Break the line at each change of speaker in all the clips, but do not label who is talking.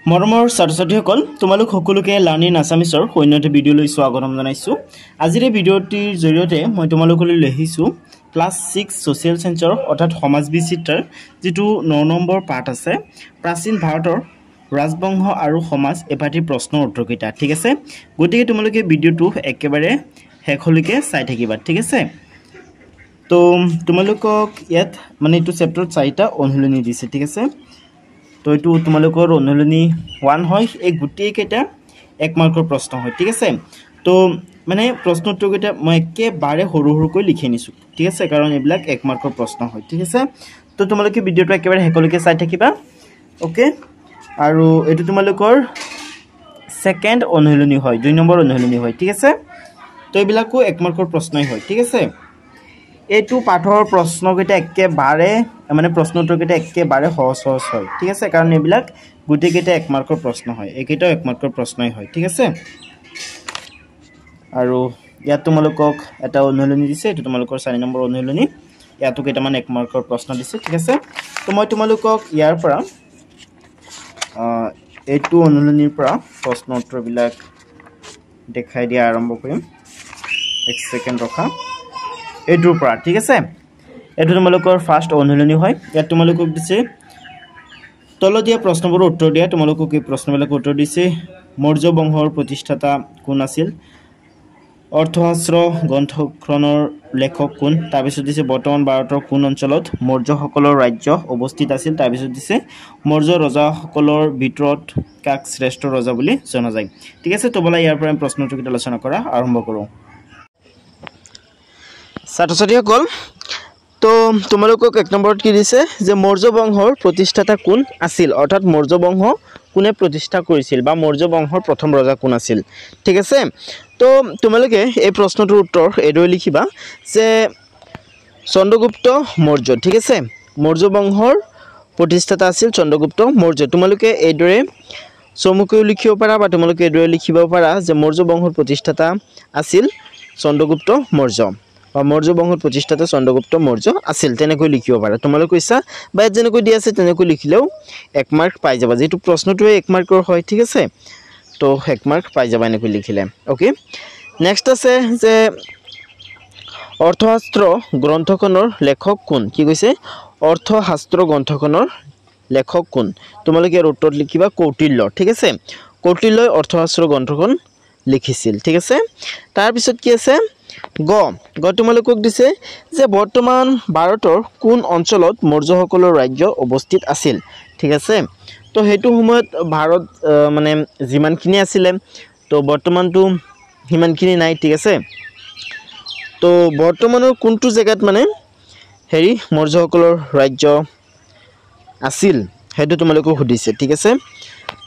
মৰমৰ ছাত্ৰ-ছাত্ৰীসকল তোমালোক সকলোকে লাৰ্নিং আছামিছৰ সৈন্যতে ভিডিঅ'লৈ স্বাগতম জনাইছো। আজিৰ এই ভিডিঅ'টিৰ জৰিয়তে মই তোমালোকলৈ লৈ আহিছো ক্লাছ 6 সোশ্যাল সায়েন্সৰ অৰ্থাৎ সমাজ বিচিত্ৰাৰ যেটো 9 নম্বৰ পাঠ আছে প্ৰাচীন ভাৰতৰ ৰাজবংশ আৰু সমাজ এপাটি প্ৰশ্নৰ উত্তৰ কেইটা ঠিক আছে। গতিকে তোমালোকে ভিডিঅ'টো একেবাৰে শেষলৈকে চাই থাকিবা ঠিক আছে। তো তোমালোকক ইয়াত মানে এইটো চেপ্টাৰত 4টা অনুশীলনী দিছে ঠিক আছে। তো এইটো তোমালোকৰ অনুশীলনী 1 হয় এই গুটেই কেইটা 1 মাৰ্কৰ প্ৰশ্ন হয় ঠিক আছে। তো মানে প্ৰশ্ন উত্তৰ কেইটা মই একেবাৰে সৰু লিখি নিছো ঠিক আছে কাৰণ এইবিলাক 1 মাৰ্কৰ প্ৰশ্ন হয় ঠিক আছে। তো তোমালোকে ভিডিঅ'টো একেবাৰে শেষলৈকে চাই থাকিবা ওকে। আৰু এটো তোমালোকৰ সেকেন্ড অনুশীলনী হয় 2 নম্বৰ অনুশীলনী হয় ঠিক আছে। তো এইবিলাকো 1 মাৰ্কৰ প্ৰশ্নই হয় ঠিক আছে। এইটো পাঠৰ প্ৰশ্ন কেইটা একেবাৰে মানে প্ৰশ্ন উত্তৰ কেইটা একেবাৰে সহজ হয় ঠিক আছে কাৰণ এইবিলাক গুটে কেইটা 1 মাৰ্কৰ প্ৰশ্ন হয় এইকেইটা 1 মাৰ্কৰ প্ৰশ্নই হয় ঠিক আছে। আৰু ইয়াত তোমালোকক এটা অনুশীলনী দিছে এটো তোমালোকৰ 4 নম্বৰ অনুশীলনী ইয়াতো কেইটামান 1 মাৰ্কৰ প্ৰশ্ন দিছে ঠিক আছে। তো মই তোমালোকক ইয়াৰ পৰা এইটো অনুশীলনীৰ পৰা প্ৰশ্ন উত্তৰ বিলাক দেখাই দিয়া আৰম্ভ কৰিম 1 সেকেন্ড ৰখা এইটোৰ পৰা ঠিক আছে। এটো তোমালোকৰ ফাৰ্স্ট অনুশীলনী হয় ইয়াত তোমালোকক দিছে তল দিয়া প্ৰশ্নবোৰ উত্তৰ দিয়া তোমালোকক এই প্ৰশ্নবিলাক উত্তৰ দিছে মৌৰ্য বংশৰ প্ৰতিষ্ঠাতা কোন আছিল অৰ্থশাস্ত্ৰ গ্ৰন্থখনৰ লেখক কোন তাৰ পিছত দিছে বৰ্তমান ভাৰতৰ কোন অঞ্চলত মৌৰ্যসকলৰ ৰাজ্য অৱস্থিত আছিল তাৰ পিছত দিছে মৌৰ্য ৰজাসকলৰ ভিতৰত কাক শ্ৰেষ্ঠ ৰজা বুলি জনা যায় ঠিক আছে। তো বলা ইয়াৰ পৰা প্ৰশ্নটো কিটা আলোচনা কৰা আৰম্ভ কৰো ছাত্ৰ-ছাত্ৰীসকল। তো তোমালোকক 1 নম্বৰত কি দিছে যে মৌৰ্য বংশৰ প্ৰতিষ্ঠাতা কোন আছিল অৰ্থাৎ মৌৰ্য বংশ কোনে প্ৰতিষ্ঠা কৰিছিল বা মৌৰ্য বংশৰ প্ৰথম ৰজা কোন আছিল ঠিক আছে। তো তোমালোকে এই প্ৰশ্নটোৰ উত্তৰ এদৈ লিখিবা যে চন্দ্ৰগুপ্ত মৌৰ্য ঠিক আছে। মৌৰ্য বংশৰ প্ৰতিষ্ঠাতা আছিল চন্দ্ৰগুপ্ত মৌৰ্য। তোমালোকে এইদৰে চমুকৈ লিখিব পাৰা বা তোমালোকে এইদৰে লিখিব পাৰা যে মৌৰ্য বংশৰ প্ৰতিষ্ঠাতা আছিল চন্দ্ৰগুপ্ত মৌৰ্য বা মৌৰ্য বংশৰ প্ৰতিষ্ঠাতা চন্দ্ৰগুপ্ত মৌৰ্য আছিল তেনেকৈ লিখিব পাৰা তোমালোক ইচ্ছা বা যেনেকৈ দি আছে তেনেকৈ লিখিলেও 1 মাৰ্ক পাই যাবা যেটো প্ৰশ্নটোৱে 1 মাৰ্কৰ হয় ঠিক আছে। তো 1 মাৰ্ক পাই যাবা এনেকৈ লিখিলে ওকে। নেক্সট আছে যে অৰ্থশাস্ত্ৰ গ্ৰন্থখনৰ লেখক কোন কি কৈছে অৰ্থশাস্ত্ৰ গ্ৰন্থখনৰ লেখক কোন তোমালোকে ইয়াৰ উত্তৰত লিখিবা কৌটিল্য ঠিক আছে। কৌটিল্যই অৰ্থশাস্ত্ৰ গ্ৰন্থখন লিখিছিল ঠিক আছে। তাৰ পিছত কি আছে গ তোমালোকক দিছে যে বৰ্তমান ভাৰতৰ কোন অঞ্চলত মৌৰ্যসকলৰ ৰাজ্য অৱস্থিত আছিল ঠিক আছে। তো হেতু সময়ত ভাৰত মানে যিমানখিনি আছিল তো বৰ্তমানটো হিমানখিনি নাই ঠিক আছে। তো বৰ্তমানৰ কোনটো জায়গাত মানে হেৰি মৌৰ্যসকলৰ ৰাজ্য আছিল হেতু তোমালোকক সুধিছে ঠিক আছে।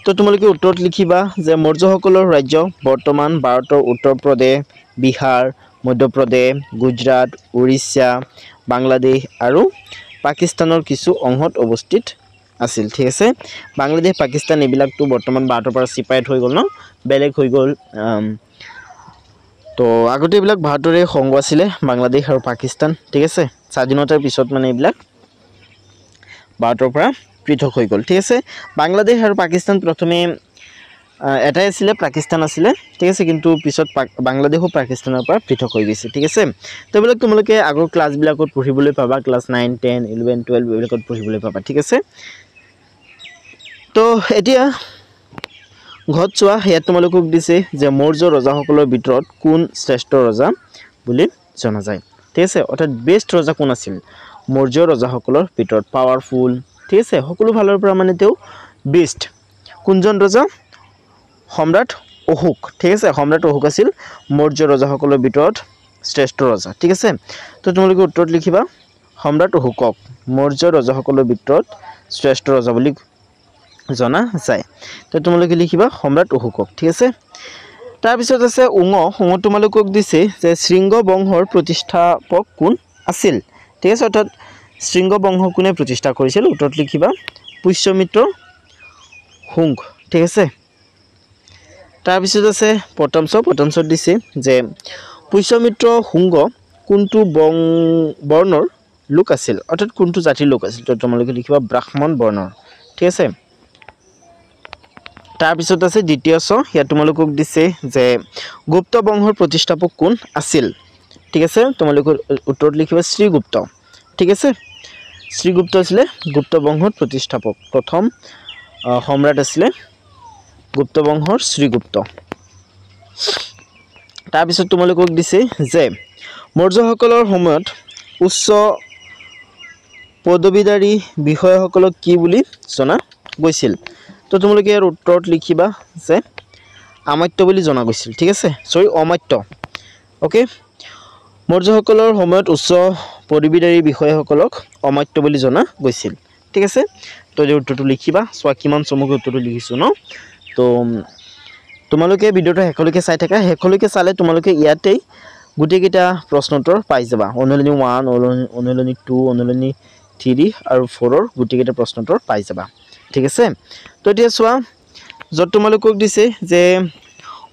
তো তোমালোকে উত্তৰত লিখিবা যে মৌৰ্যসকলৰ ৰাজ্য বৰ্তমান ভাৰতৰ উত্তৰ প্ৰদেশ বিহাৰ মধ্যপ্ৰদেশ গুজৰাট উৰিষ্যা বাংলাদেশ আৰু পাকিস্তানৰ কিছু অংশত অৱস্থিত আছিল ঠিক আছে। বাংলাদেশ পাকিস্তান এইবিলাকটো বৰ্তমান ভাৰতৰ পৰা সিপাৰেট হৈ গ'ল ন বেলেগ হৈ গ'ল। তো আগতে এইবিলাক ভাৰতৰে সংগ আছিল বাংলাদেশ আৰু পাকিস্তান ঠিক আছে। স্বাধীনতাৰ পিছত মানে এইবিলাক ভাৰতৰ পৰা পৃথক হৈ গ'ল ঠিক আছে। বাংলাদেশ আৰু পাকিস্তান প্ৰথমে এটাই আছিল পাকিস্তান আছিল ঠিক আছে কিন্তু পিছত বাংলাদেশও পাকিস্তানৰ পৰা পৃথক হৈ গৈছে ঠিক আছে। তো এইবিলাক তোমালোকে আগৰ ক্লাছবিলাকত পঢ়িবলৈ পাবা ক্লাছ 9 10 11 12 এইবিলাকত পঢ়িবলৈ পাবা ঠিক আছে। তো এতিয়া ঘট চোৱা ইয়াত তোমালোকক দিছে যে মৌৰ্য ৰজাসকলৰ ভিতৰত কোন শ্ৰেষ্ঠ ৰজা বুলি জনা যায় ঠিক আছে। অৰ্থাৎ বেষ্ট ৰজা কোন আছিল মৌৰ্য ৰজাসকলৰ ভিতৰত পাৱাৰফুল ঠিক আছে সকলো ফালৰ পৰা মানে তেও বেষ্ট কোনজন ৰজা সম্ৰাট অশোক ঠিক আছে। সম্ৰাট অশোক আছিল মৌৰ্য ৰজাসকলৰ ভিতৰত শ্ৰেষ্ঠ ৰজা ঠিক আছে। তো তোমালোকে উত্তৰত লিখিবা সম্ৰাট অশোকক মৌৰ্য ৰজাসকলৰ ভিতৰত শ্ৰেষ্ঠ ৰজা বুলি জনা যায়। তো তোমালোকে লিখিবা সম্ৰাট অশোকক ঠিক আছে। তাৰ পিছত আছে তোমালোকক দিছে যে শৃংগ বংশৰ প্ৰতিষ্ঠাপক কোন আছিল ঠিক আছে। অৰ্থাৎ শৃংগ বংশ কোনে প্ৰতিষ্ঠা কৰিছিল উত্তৰত লিখিবা পুষ্যমিত্ৰ শুঙ্গ ঠিক আছে। তাৰ পিছত আছে প্ৰথমছত দিছে যে পুষ্যমিত্ৰ শুঙ্গ কোনটো বৰ্ণৰ লোক আছিল অৰ্থাৎ কোনটো জাতিৰ লোক আছিল তো তোমালোকে লিখিবা ব্ৰাহ্মণ বৰ্ণৰ ঠিক আছে। তাৰপিছত আছে দ্বিতীয় চ ইয়াত তোমালোকক দিছে যে গুপ্ত বংশৰ প্ৰতিষ্ঠাপক কোন আছিল ঠিক আছে তোমালোকৰ উত্তৰত লিখিবা শ্ৰীগুপ্ত ঠিক আছে শ্ৰীগুপ্ত আছিল গুপ্ত বংশৰ প্ৰতিষ্ঠাপক প্ৰথম সম্ৰাট আছিল গুপ্ত বংশৰ শ্ৰীগুপ্ত তাৰপিছত তোমালোকক দিছে যে মৌৰ্যসকলৰ সময়ত উচ্চ পদবীধাৰী বিষয়সকলক কি বুলি জনা গৈছিল তো তোমালোকে ইয়াৰ উত্তৰত লিখিবা যে আমাত্য বুলি জনা গৈছিল ঠিক আছে সৰি অমাত্য ওকে মৌৰ্যসকলৰ সময়ত উচ্চ পদবীধাৰী বিষয়সকলক অমাত্য বুলি জনা গৈছিল ঠিক আছে তো এই উত্তৰটো লিখিবা সোৱা কিমান চমুকৈ উত্তৰটো লিখিছো ন তো তোমালোকে ভিডিওটো হেকলৈকে চাই থাকা হেকলৈকে চালে তোমালোকে ইয়াতেই গুটেকিটা প্ৰশ্নোত্তৰ পাই যাবা অনুলনি 1 অনুলনি 2 অনুলনি 3 আৰু 4 ৰ গুটেকিটা প্ৰশ্নোত্তৰ পাই যাবা ঠিক আছে তো এতিয়া সোৱা যত তোমালোকক দিছে যে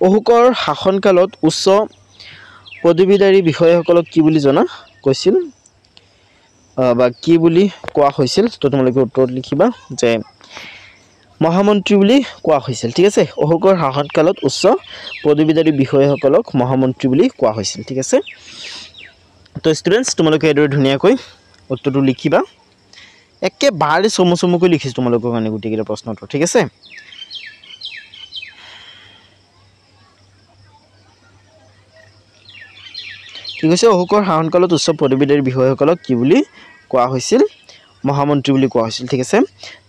অশোকৰ শাসনকালত উচ্চ পদবীধাৰী বিষয়সকলক কি বুলি জনা কৈছিল বা কি বুলি কোৱা হৈছিল তো তোমালোকে উত্তৰত লিখিবা যে মহামন্ত্ৰী বুলি কোৱা হৈছিল ঠিক আছে অশোকৰ শাসনকালত উচ্চ পদবীধাৰী বিষয়সকলক মহামন্ত্ৰী বুলি কোৱা হৈছিল ঠিক আছে তো ষ্টুডেন্টস তোমালোকে এদৰে ধুনিয়াকৈ উত্তৰটো লিখিবা একেবাৰে সমসমকৈ লিখিছো তোমালোকৰ কাৰণে গুটিকেইটা প্ৰশ্নটো ঠিক আছে ঠিক আছে অশোকৰ শাসনকালত উচ্চ পদবীধাৰী বিষয়সকলক কি বুলি কোৱা হৈছিল মহামন্ত্ৰী বুলি কোৱা হৈছিল ঠিক আছে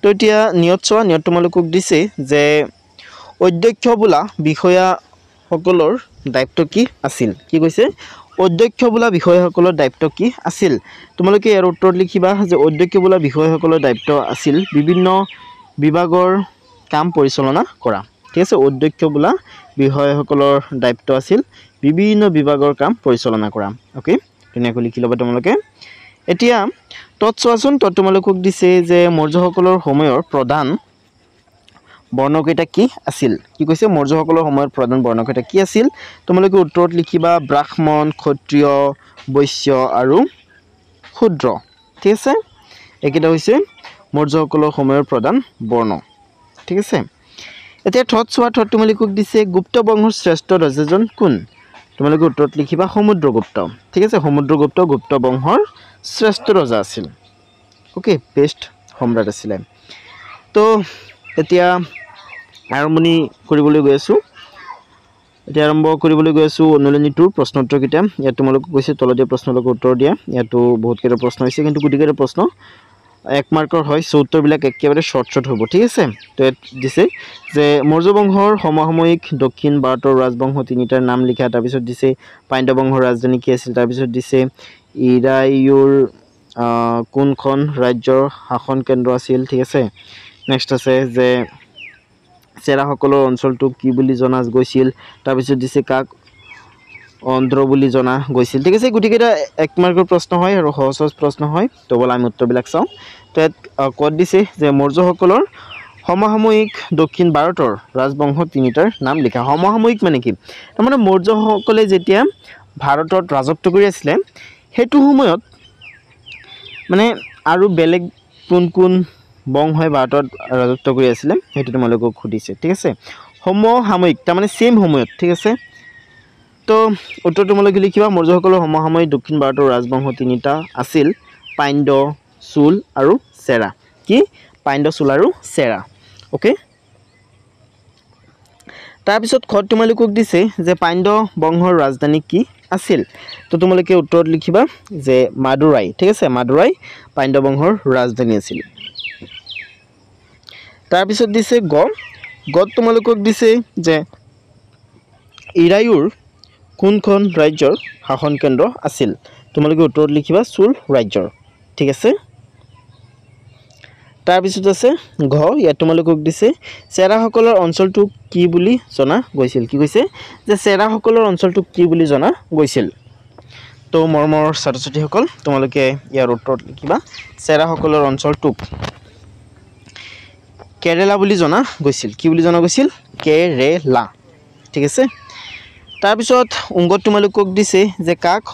তো এতিয়া নিয়ত চোৱা নিয়ত তোমালোকক দিছে যে অধ্যক্ষ বোলা বিষয়াসকলৰ দায়িত্ব কি আছিল কি কৈছে অধ্যক্ষ বোলা বিষয়াসকলৰ দায়িত্ব কি আছিল তোমালোকে ইয়াৰ উত্তৰত লিখিবা যে অধ্যক্ষ বোলা বিষয়াসকলৰ দায়িত্ব আছিল বিভিন্ন বিভাগৰ কাম পৰিচালনা কৰা ঠিক আছে অধ্যক্ষ বোলা বিষয়াসকলৰ দায়িত্ব আছিল বিভিন্ন বিভাগৰ কাম পৰিচালনা কৰা ওকে ধুনিয়াকৈ লিখি ল'বা তোমালোকে এতিয়া তত চোৱাচোন তত তোমালোকক দিছে যে মৌৰ্যসকলৰ সময়ৰ প্ৰধান বৰ্ণকেইটা কি আছিল কি কৈছে মৌৰ্যসকলৰ সময়ৰ প্ৰধান বৰ্ণকেইটা কি আছিল তোমালোকে উত্তৰত লিখিবা ব্ৰাহ্মণ ক্ষত্ৰিয় বৈশ্য আৰু শূদ্ৰ ঠিক আছে একেটা হৈছে মৌৰ্যসকলৰ সময়ৰ প্ৰধান বৰ্ণ ঠিক আছে এতিয়া থত চোৱা থত তোমালোকক দিছে গুপ্ত বংশৰ শ্ৰেষ্ঠ ৰজাজন কোন তোমালোকে উত্তৰত লিখিবা সমুদ্ৰগুপ্ত ঠিক আছে সমুদ্ৰগুপ্ত গুপ্ত বংশৰ শ্ৰেষ্ঠ ৰজা আছিল ওকে বেষ্ট সম্ৰাট আছিল তো এতিয়া আৰম্ভণি কৰিবলৈ গৈ আছো অনুলনি 2 প্ৰশ্নোত্তৰ কিটা ইয়াত তোমালোকক কৈছে তলতে প্ৰশ্নলৈকে উত্তৰ দিয়া ইয়াতো বহুত কেইটা প্ৰশ্ন হৈছে কিন্তু গুটিকেইটা প্ৰশ্ন 1 মাৰ্কৰ হয় সো উত্তৰবিলাক একেবাৰে শৰ্ট হ'ব ঠিক আছে তো ইয়াত দিছে যে মৌৰ্য বংশৰ সমসাময়িক দক্ষিণ ভাৰতৰ ৰাজবংশ তিনিটাৰ নাম লিখা তাৰ পিছত দিছে পাণ্ড্য বংশৰ ৰাজধানী কি আছিল তাৰ পিছত দিছে ইৰায়ুৰ কোনখন ৰাজ্যৰ শাসন কেন্দ্ৰ আছিল ঠিক আছে নেক্সট আছে যে চেৰাসকলৰ অঞ্চলটো কি বুলি জনা গৈছিল তাৰ পিছত দিছে কাক অন্ধ্ৰ বুলি জনা গৈছিল ঠিক আছে গুটিকেইটা 1 মাৰ্কৰ প্ৰশ্ন হয় আৰু সহজ প্ৰশ্ন হয় তো বলা আমি উত্তৰবিলাক চাও তো কোড দিছে যে মৌৰ্যসকলৰ সমসাময়িক দক্ষিণ ভাৰতৰ ৰাজবংশ তিনিটাৰ নাম লিখা সমসাময়িক মানে কি তাৰমানে মৌৰ্যসকলে যেতিয়া ভাৰতত ৰাজত্ব কৰি আছিল হেতু সময়ত মানে আৰু বেলেগ কোন বংশই ভাৰতত ৰাজত্ব কৰি আছিল হেতু তোমালোকক খুদিছে ঠিক আছে সমসাময়িক তাৰমানে সেম সময়ত ঠিক আছে তো উত্তৰ তোমালোকে লিখিবা মৌৰ্যসকলৰ সমসাময়িক দক্ষিণ ভাৰতৰ ৰাজবংশ তিনিটা আছিল পাণ্ড্য চোল আৰু চেৰা কি পাণ্ড্য চোল আৰু চেৰা ওকে তাৰ পিছত খত তোমালোকক দিছে যে পাণ্ড্য বংশৰ ৰাজধানী কি আছিল তো তোমালোকে উত্তৰত লিখিবা যে মাদুৰাই ঠিক আছে মাদুৰাই পাণ্ড্য বংশৰ ৰাজধানী আছিল তাৰ পিছত দিছে গত তোমালোকক দিছে যে ইৰায়ুৰ কোনখন ৰাজ্যৰ শাসন কেন্দ্ৰ আছিল তোমালোকে উত্তৰত লিখিবা চোল ৰাজ্যৰ ঠিক আছে তাৰ পিছত আছে ইয়াত তোমালোকক দিছে চেৰাসকলৰ অঞ্চলটো কি বুলি জনা গৈছিল কি কৈছে যে চেৰাসকলৰ অঞ্চলটো কি বুলি জনা গৈছিল তো মৰমৰ ছাত্ৰ-ছাত্ৰীসকল তোমালোকে ইয়াৰ উত্তৰত লিখিবা চেৰাসকলৰ অঞ্চলটোক কেৰেলা বুলি জনা গৈছিল কি বুলি জনা গৈছিল কেৰেলা ঠিক আছে তাৰ পিছত অংগত তোমালোকক দিছে যে কাক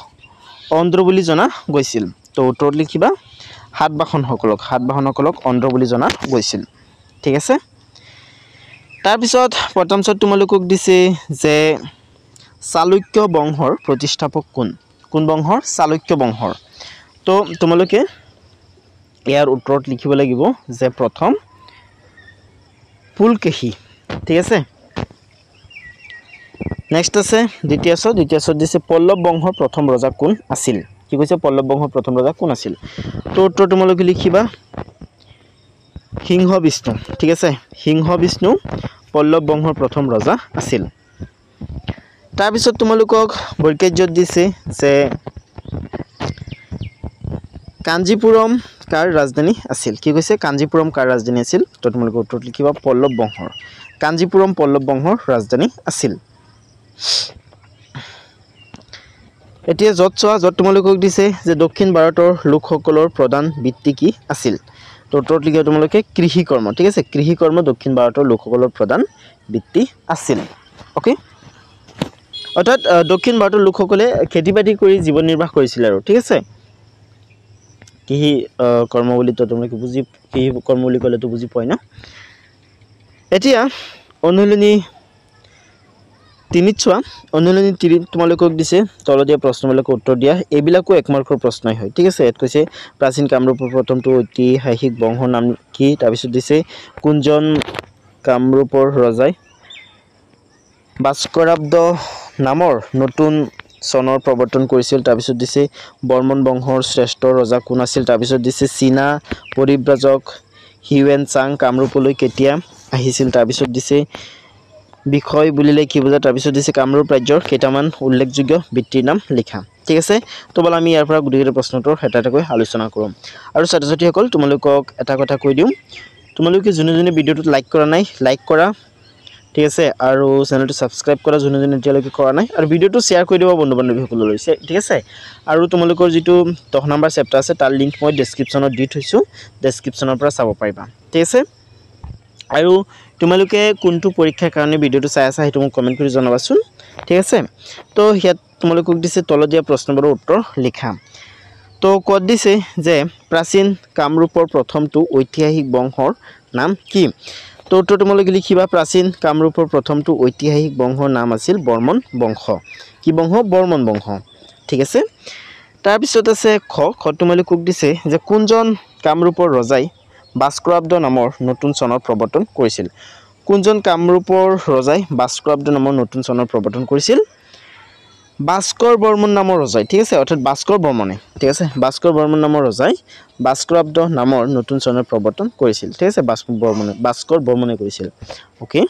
অন্ধ্ৰ বুলি জনা গৈছিল তো উত্তৰত লিখিবা সাতবাহনসকলক অন্ধ্ৰ বুলি জনা গৈছিল ঠিক আছে তাৰ পিছত প্ৰথমছত তোমালোকক দিছে যে চালুক্য বংশৰ প্ৰতিষ্ঠাপক কোন বংশৰ চালুক্য বংশৰ তো তোমালোকে ইয়াৰ উত্তৰত লিখিব লাগিব যে প্ৰথম পুলকেশী ঠিক আছে নেক্সট আছে দ্বিতীয়ছত দিছে পল্লৱ বংশৰ প্ৰথম ৰজা কোন আছিল কি কৈছে পল্লৱ বংশৰ প্ৰথম ৰজা কোন আছিল তো উত্তৰ তোমালোকে লিখিবা সিংহ বিষ্ণু ঠিক আছে সিংহ বিষ্ণু পল্লৱ বংশৰ প্ৰথম ৰজা আছিল তাৰ পিছত তোমালোকক বৈকাৰ্যত দিছে যে কাঞ্জীপুৰম কাৰ ৰাজধানী আছিল কি কৈছে কাঞ্জীপুৰম কাৰ ৰাজধানী আছিল তো তোমালোকে উত্তৰত লিখিবা পল্লৱ বংশৰ কাঞ্জীপুৰম পল্লৱ বংশৰ ৰাজধানী আছিল এতিয়া যত তোমালোকক দিছে যে দক্ষিণ ভাৰতৰ লোকসকলৰ প্ৰধান বৃত্তি কি আছিল তো উত্তৰত লিখিবা তোমালোকে কৃষি কৰ্ম ঠিক আছে কৃষি কৰ্ম দক্ষিণ ভাৰতৰ লোকসকলৰ প্ৰধান বৃত্তি আছিল ওকে অৰ্থাৎ দক্ষিণ ভাৰতৰ লোকসকলে খেতি-বাতি কৰি জীৱন নিৰ্বাহ কৰিছিল আৰু ঠিক আছে কৃষি কৰ্ম বুলি তো তোমালোকে বুজি কৃষি কৰ্ম বুলি ক'লে তো বুজি পোৱা না এতিয়া অনুশীলনী 3 চোৱা অনুশীলনী 3 তোমালোকক দিছে তল দিয়া প্ৰশ্নবিলাকৰ উত্তৰ দিয়া এইবিলাকো এক মাৰ্কৰ প্ৰশ্নই হয় ঠিক আছে এত কৈছে প্ৰাচীন কামৰূপৰ প্ৰথমটো ঐতিহাসিক বংশৰ নাম কি তাৰ পিছত দিছে কোনজন কামৰূপৰ ৰজাই ভাস্কৰাব্দ নামৰ নতুন চনৰ প্ৰৱৰ্তন কৰিছিল তাৰ পিছত দিছে বৰ্মন বংশৰ শ্ৰেষ্ঠ ৰজা কোন আছিল তাৰ পিছত দিছে চীনা পৰিব্ৰাজক হিউৱেন চাং কামৰূপলৈ কেতিয়া আহিছিল তাৰ পিছত দিছে বিষয় বুলিলে কি বুজা তাৰ পিছত দিছে কামৰূপ ৰাজ্যৰ কেইটামান উল্লেখযোগ্য ব্যক্তিৰ নাম লিখা ঠিক আছে তো বল আমি ইয়াৰ পৰা গুডিৰ প্ৰশ্নটোৰ হেটাকৈ আলোচনা কৰিম আৰু ছাত্ৰ-ছাত্ৰীসকল তোমালোকক এটা কথা কৈ দিম তোমালোকে যোনে ভিডিওটো লাইক কৰা নাই লাইক কৰা ঠিক আছে আৰু চেনেলটো সাবস্ক্ৰাইব কৰা যোনে এতিয়ালৈকে কৰা নাই আৰু ভিডিওটো শেয়াৰ কৰি দিবা বন্ধু-বান্ধৱীসকললৈ ঠিক আছে আৰু তোমালোকৰ যেটো 10 নম্বৰ চেপ্টাৰ আছে তাৰ লিংক মই ডেসক্ৰিপচনত দি থৈছো ডেসক্ৰিপচনৰ পৰা চাব পাৰিবা ঠিক আছে আৰু তোমালোকে কোনটো পৰীক্ষাৰ কাৰণে ভিডিওটো চাই আছা হেতু মোক কমেন্ট কৰি জনাবাচোন ঠিক আছে তো হিয়াত তোমালোকক দিছে তল দিয়া প্ৰশ্নবোৰৰ উত্তৰ লিখা তো কত দিছে যে প্ৰাচীন কামৰূপৰ প্ৰথমটো ঐতিহাসিক বংশৰ নাম কি তো উত্তৰ তোমালোকে লিখিবা প্ৰাচীন কামৰূপৰ প্ৰথমটো ঐতিহাসিক বংশৰ নাম আছিল বৰ্মন বংশ কি বংশ বৰ্মন বংশ ঠিক আছে তাৰ পিছত আছে খ তোমালোকক দিছে যে কোনজন কামৰূপৰ ৰজাই ভাস্কৰাব্দ নামৰ নতুন চনৰ প্ৰৱৰ্তন কৰিছিল কোনজন কামৰূপৰ ৰজাই ভাস্কৰাব্দ নামৰ নতুন চনৰ প্ৰৱৰ্তন কৰিছিল ভাস্কৰ বৰ্মন নামৰ ৰজাই ঠিক আছে অৰ্থাৎ ভাস্কৰ বৰ্মনে ঠিক আছে ভাস্কৰ বৰ্মন নামৰ ৰজাই ভাস্কৰাব্দ নামৰ নতুন চনৰ প্ৰৱৰ্তন কৰিছিল ঠিক আছে ভাস্কৰ বৰ্মনে কৰিছিল ওকে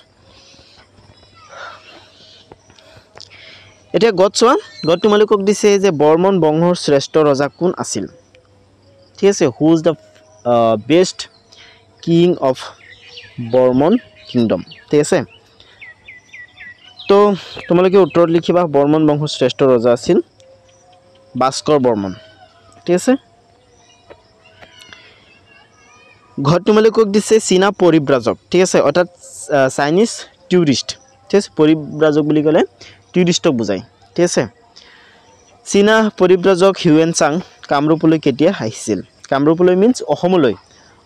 এতিয়া গত তোমালোকক দিছে যে বৰ্মন বংশৰ শ্ৰেষ্ঠ ৰজা কোন আছিল ঠিক আছে who is the best king of Varman kingdom ঠিক আছে তো তোমালোকে উত্তৰত লিখিবা বৰ্মন বংশৰ শ্ৰেষ্ঠ ৰজা আছিল ভাস্কৰ বৰ্মন ঠিক আছে ঘৰ তোমালোকক দিছে চীনা পৰিব্ৰাজক ঠিক আছে অৰ্থাৎ চাইনিজ টুৰিষ্ট ঠিক আছে পৰিব্ৰাজক বুলি ক'লে টুৰিষ্টক বুজায় ঠিক আছে চীনা পৰিব্ৰাজক হিউৱেন চাং কামৰূপলৈ কেতিয়া আহিছিল কামৰূপলৈ মিন্স অসমলৈ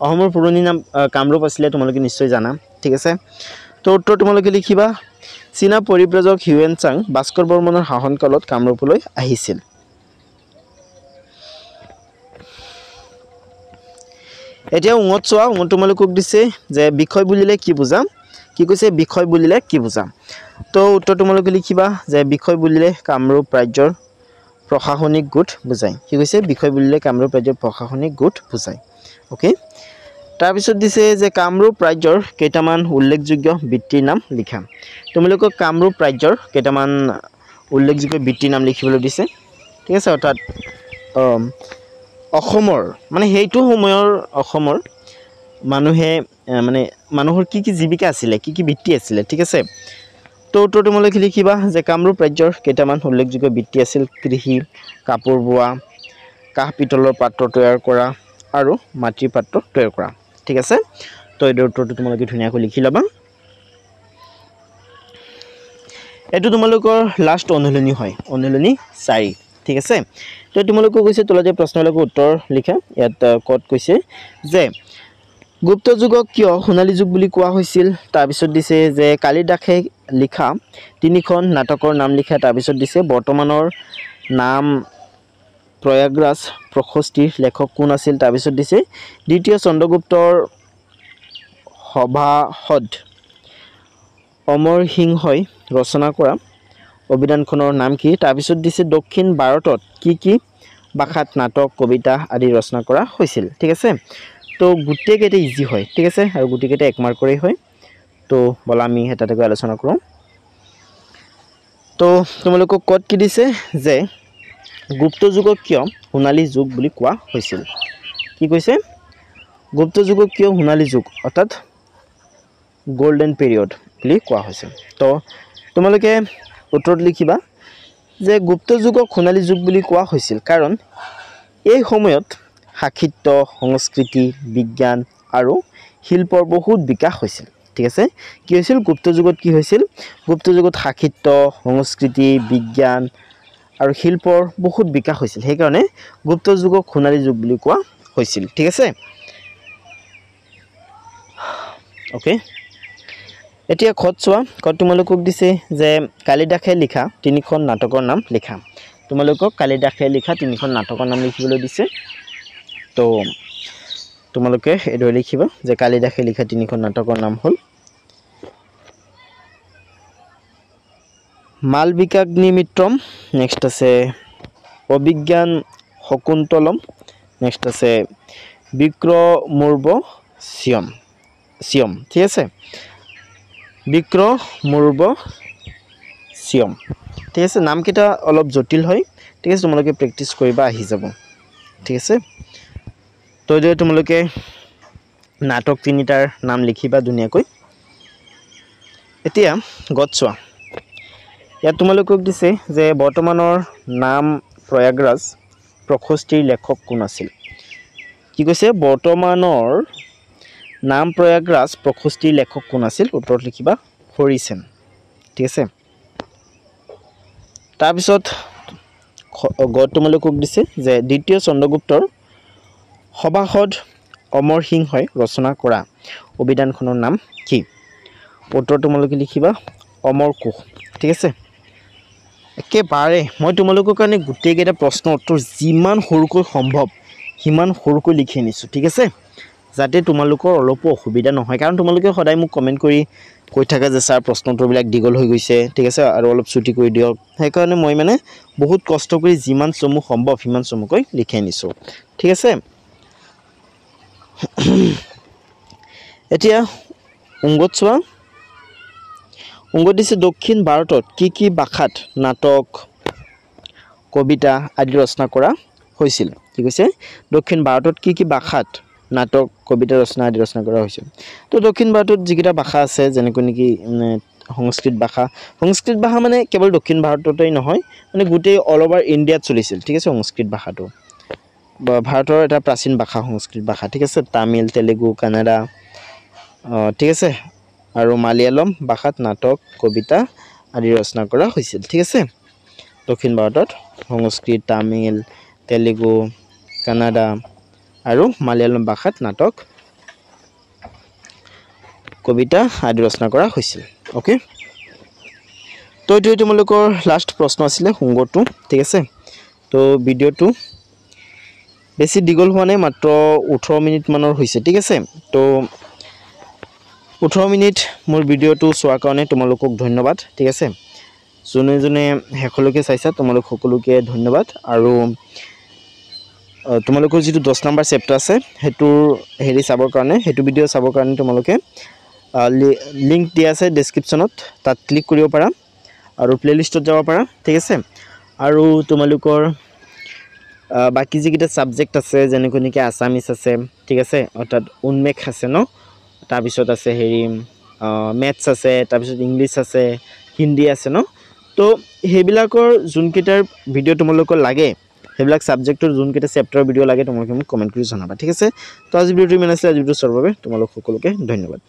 অসমৰ পুৰণি নাম কামৰূপ আছিল তোমালোকে নিশ্চয় জানা ঠিক আছে তো উত্তৰ তোমালোকে লিখিবা চীনা পৰিব্ৰাজক হিউৱেন চাং ভাস্কৰ বৰ্মনৰ শাসনকালত কামৰূপলৈ আহিছিল এতিয়া উঙত তোমালোকক দিছে যে বিষয় বুলিলে কি বুজা কি কৈছে বিষয় বুলিলে কি বুজা তো উত্তৰ তোমালোকে লিখিবা যে বিষয় বুলিলে কামৰূপ ৰাজ্যৰ প্ৰশাসনিক গোট বুজায় কি কৈছে বিষয় বুলিলে কামৰূপ ৰাজ্যৰ প্ৰশাসনিক গোট বুজায় ওকে তাৰ পিছত দিছে যে কামৰূপ ৰাজ্যৰ কেইটামান উল্লেখযোগ্য ব্যক্তিৰ নাম লিখা তোমালোকক কামৰূপ ৰাজ্যৰ কেইটামান উল্লেখযোগ্য ব্যক্তিৰ নাম লিখিবলৈ দিছে ঠিক আছে অৰ্থাৎ অসমৰ মানে হেইটো সময়ৰ অসমৰ মানুহে মানে মানুহৰ কি জীৱিকা আছিল কি বৃত্তি আছিল ঠিক আছে তো উত্তৰ তোমালোকে লিখিবা যে কামৰূপ ৰাজ্যৰ কেইটামান উল্লেখযোগ্য বৃত্তি আছিল কৃষি কাপোৰ বোৱা কাহ পিতলৰ পাত্ৰ তৈয়াৰ কৰা আৰু মাটিৰ পাত্ৰ তৈয়াৰ কৰা ঠিক আছে তো এই উত্তৰটো তোমালোকে ধুনীয়াকৈ লিখি লবা এটো তোমালোকৰ লাষ্ট অনুশীলনী হয় অনুশীলনী 4 ঠিক আছে তো তোমালোকক কৈছে তলতে প্ৰশ্নবিলাকৰ উত্তৰ লিখা ইয়াত কত কৈছে যে গুপ্ত যুগক কিয় সোণালী যুগ বুলি কোৱা হৈছিল তাৰপিছত দিছে যে কালিদাসে লিখা তিনিখন নাটকৰ নাম লিখা তাৰপিছত দিছে বৰ্তমানৰ নাম প্ৰয়াগৰাজ প্ৰশস্তিৰ লেখক কোন আছিল তাৰপিছত দিছে দ্বিতীয় চন্দ্ৰগুপ্তৰ সভাসদ অমৰ সিংহই ৰচনা কৰা অভিধানখনৰ নাম কি তাৰপিছত দিছে দক্ষিণ ভাৰতত কি ভাষাত নাটক কবিতা আদি ৰচনা কৰা হৈছিল ঠিক আছে তো গোটেইকেইটা ইজি হয় ঠিক আছে আৰু গোটেইকেইটা এক মাৰ্কৰেই হয় তো বলা আমি এটাতে আলোচনা কৰোঁ তো তোমালোকক ক'ত কি দিছে যে গুপ্ত যুগক কিয় সোণালী যুগ বুলি কোৱা হৈছিল কি কৈছে গুপ্ত যুগক কিয় সোণালী যুগ অৰ্থাৎ গোল্ডেন পিৰিয়ড বুলি কোৱা হৈছে তো তোমালোকে উত্তৰত লিখিবা যে গুপ্ত যুগক সোণালী যুগ বুলি কোৱা হৈছিল কাৰণ এই সময়ত সাহিত্য সংস্কৃতি বিজ্ঞান আৰু শিল্পৰ বহুত বিকাশ হৈছিল ঠিক আছে কি হৈছিল গুপ্ত যুগত কি হৈছিল গুপ্ত যুগত সাহিত্য সংস্কৃতি বিজ্ঞান আৰু শিল্পৰ বহুত বিকাশ হৈছিল সেই কাৰণে গুপ্ত যুগক সোণালী যুগ বুলি কোৱা হৈছিল ঠিক আছে ওকে এতিয়া খত চোৱা কত তোমালোকক দিছে যে কালিদাসে লিখা তিনিখন নাটকৰ নাম লিখা তোমালোকক কালিদাসে লিখা তিনিখন নাটকৰ নাম লিখিবলৈ দিছে তো তোমালোকে এদৰে লিখিবা যে কালিদাসে লিখা তিনিখন নাটকৰ নাম হ'ল মালবিকাগ্নিমিত্ৰম নেক্সট আছে অভিজ্ঞান শকুন্তলম নেক্সট আছে বিক্ৰমোৰ্বশিয়ম ঠিক আছে বিক্ৰমোৰ্বশিয়ম ঠিক আছে নামকেইটা অলপ জটিল হয় ঠিক আছে তোমালোকে প্ৰেক্টিছ কৰিবা আহি যাব ঠিক আছে তো যে তোমালোকে নাটক তিনিটাৰ নাম লিখিবা ধুনীয়াকৈ এতিয়া গত চোৱা ইয়াত তোমালোকক দিছে যে বৰ্তমানৰ নাম প্ৰয়াগৰাজ প্ৰশস্তিৰ লেখক কোন আছিল কি কৈছে বৰ্তমানৰ নাম প্ৰয়াগৰাজ প্ৰশস্তিৰ লেখক কোন আছিল উত্তৰত লিখিবা হৰিসেন ঠিক আছে তাৰপিছত গত তোমালোকক দিছে যে দ্বিতীয় চন্দ্ৰগুপ্তৰ সভাসদ অমৰ সিংহই ৰচনা কৰা অভিধানখনৰ নাম কি উত্তৰ তোমালোকে লিখিবা অমৰ কোষ ঠিক আছে একেবাৰে মই তোমালোকৰ কাৰণে গোটেইকেইটা প্ৰশ্ন উত্তৰ যিমান সৰুকৈ সম্ভৱ সিমান সৰুকৈ লিখি আনিছোঁ ঠিক আছে যাতে তোমালোকৰ অলপো অসুবিধা নহয় কাৰণ তোমালোকে সদায় মোক কমেণ্ট কৰি কৈ থাকা যে ছাৰ প্ৰশ্ন উত্তৰবিলাক দীঘল হৈ গৈছে ঠিক আছে আৰু অলপ ছুটি কৰি দিয়ক সেইকাৰণে মই মানে বহুত কষ্ট কৰি যিমান চমু সম্ভৱ সিমান চমুকৈ লিখি আনিছোঁ ঠিক আছে এতিয়া অংগত চোৱা অংগত দিছে দক্ষিণ ভাৰতত কি ভাষাত নাটক কবিতা আদি ৰচনা কৰা হৈছিল কি কৈছে দক্ষিণ ভাৰতত কি ভাষাত নাটক কবিতা ৰচনা আদি ৰচনা কৰা হৈছিল তো দক্ষিণ ভাৰতত যিকেইটা ভাষা আছে যেনেকৈ নেকি সংস্কৃত ভাষা মানে কেৱল দক্ষিণ ভাৰততেই নহয় মানে গোটেই অল ওভাৰ ইণ্ডিয়াত চলিছিল ঠিক আছে সংস্কৃত ভাষাটো ভাৰতৰ এটা প্ৰাচীন ভাষা সংস্কৃত ভাষা ঠিক আছে তামিল তেলেগু কানাডা ঠিক আছে আৰু মালয়ালম ভাষাত নাটক কবিতা আদি ৰচনা কৰা হৈছিল ঠিক আছে দক্ষিণ ভাৰতত সংস্কৃত তামিল তেলেগু কানাডা আৰু মালয়ালম ভাষাত নাটক কবিতা আদি ৰচনা কৰা হৈছিল ওকে তো এইটো তোমালোকৰ লাষ্ট প্ৰশ্ন আছিলে সংগটো ঠিক আছে তো ভিডিঅ'টো বেছি দীঘল হোৱা নাই মাত্ৰ 18 মিনিট মানৰ হৈছে ঠিক আছে তো 18 মিনিট মোৰ ভিডিঅ'টো চোৱাৰ কাৰণে তোমালোকক ধন্যবাদ ঠিক আছে যোনে যোনে শেষলৈকে চাইছা তোমালোক সকলোকে ধন্যবাদ আৰু তোমালোকৰ যিটো 10 নম্বৰ চেপ্টাৰ আছে হেতুৰ হেৰি চাবৰ কাৰণে হেতু ভিডিঅ' চাবৰ কাৰণে তোমালোকে লিংক দিয়া আছে ডেসক্ৰিপচনত তাত ক্লিক কৰিব পাৰা আৰু প্লেলিষ্টত যাব পাৰা ঠিক আছে আৰু তোমালোকৰ বাকি যিকেইটা সাবজেক্ট আছে যেনেকৈ নেকি আসামিস আছে ঠিক আছে অৰ্থাৎ উন্মেষ আছে ন তাৰপিছত আছে হেৰি ম্যাথছ আছে তাৰপিছত ইংলিশ আছে হিন্দী আছে ন তো হেবিলাকৰ যোনকেইটাৰ ভিডিঅ' তোমালোকৰ লাগে হেবিলাক সাবজেক্টৰ যোনকেইটা চেপ্টাৰৰ ভিডিঅ' লাগে তোমালোকে মোক কমেন্ট কৰি জনাবা ঠিক আছে তো আজি ভিডিঅ'টো ইমান আছিল আজি ভিডিঅ' চোৱাৰ বাবে তোমালোক সকলোকে ধন্যবাদ